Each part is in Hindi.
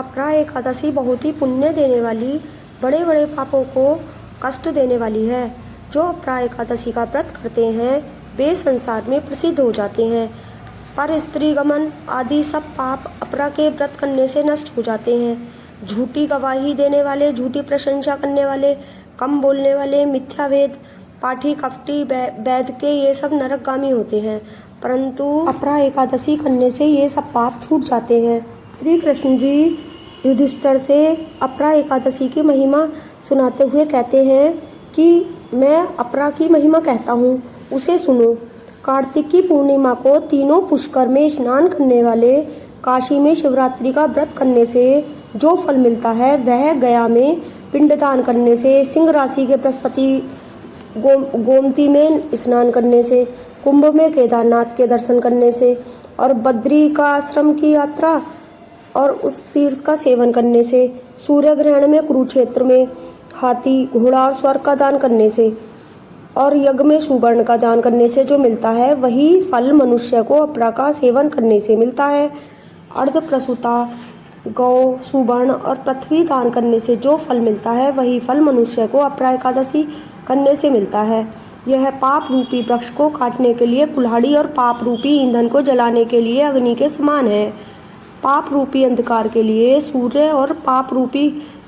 अपरा एकादशी बहुत ही पुण्य देने वाली, बड़े बड़े पापों को कष्ट देने वाली है। जो अपरा एकादशी का व्रत करते हैं वे संसार में प्रसिद्ध हो जाते हैं। पर स्त्रीगमन आदि सब पाप अपरा के व्रत करने से नष्ट हो जाते हैं। झूठी गवाही देने वाले, झूठी प्रशंसा करने वाले, कम बोलने वाले, मिथ्यावेद पाठी, कपटी, वैद के ये सब नरकगामी होते हैं। परंतु अपरा एकादशी करने से ये सब पाप छूट जाते हैं। श्री कृष्ण जी युधिष्ठिर से अपरा एकादशी की महिमा सुनाते हुए कहते हैं कि मैं अपरा की महिमा कहता हूँ, उसे सुनो। कार्तिक की पूर्णिमा को तीनों पुष्कर में स्नान करने वाले, काशी में शिवरात्रि का व्रत करने से जो फल मिलता है वह गया में पिंडदान करने से, सिंह राशि के बृहस्पति गोमती में स्नान करने से, कुंभ में केदारनाथ के दर्शन करने से और बद्री का आश्रम की यात्रा और उस तीर्थ का सेवन करने से, सूर्य ग्रहण में कुरुक्षेत्र में हाथी, घोड़ा और स्वर्ग का दान करने से और यज्ञ में सुवर्ण का दान करने से जो मिलता है वही फल मनुष्य को अपरा का सेवन करने से मिलता है। अर्ध प्रसूता गौ, सुवर्ण और पृथ्वी दान करने से जो फल मिलता है वही फल मनुष्य को अपरा एकादशी करने से मिलता है। यह पाप रूपी वृक्ष को काटने के लिए कुल्हाड़ी और पाप रूपी ईंधन को जलाने के लिए अग्नि के समान है। पाप रूपी अंधकार के लिए सूर्य और पाप रूपी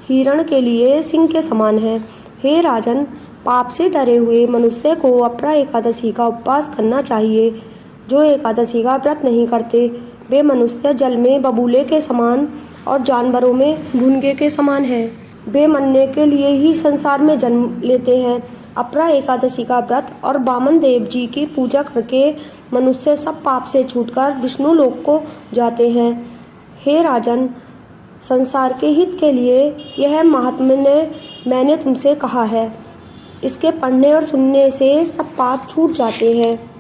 हिरण के लिए सिंह के समान है। हे राजन, पाप से डरे हुए मनुष्य को अपरा एकादशी का उपवास करना चाहिए। जो एकादशी का व्रत नहीं करते वे मनुष्य जल में बबूले के समान और जानवरों में घुनगे के समान है। वे मरने के लिए ही संसार में जन्म लेते हैं। अपरा एकादशी का व्रत और वामन देव जी की पूजा करके मनुष्य सब पाप से छूटकर विष्णु लोक को जाते हैं। हे राजन, संसार के हित के लिए यह महात्म्य मैंने तुमसे कहा है। इसके पढ़ने और सुनने से सब पाप छूट जाते हैं।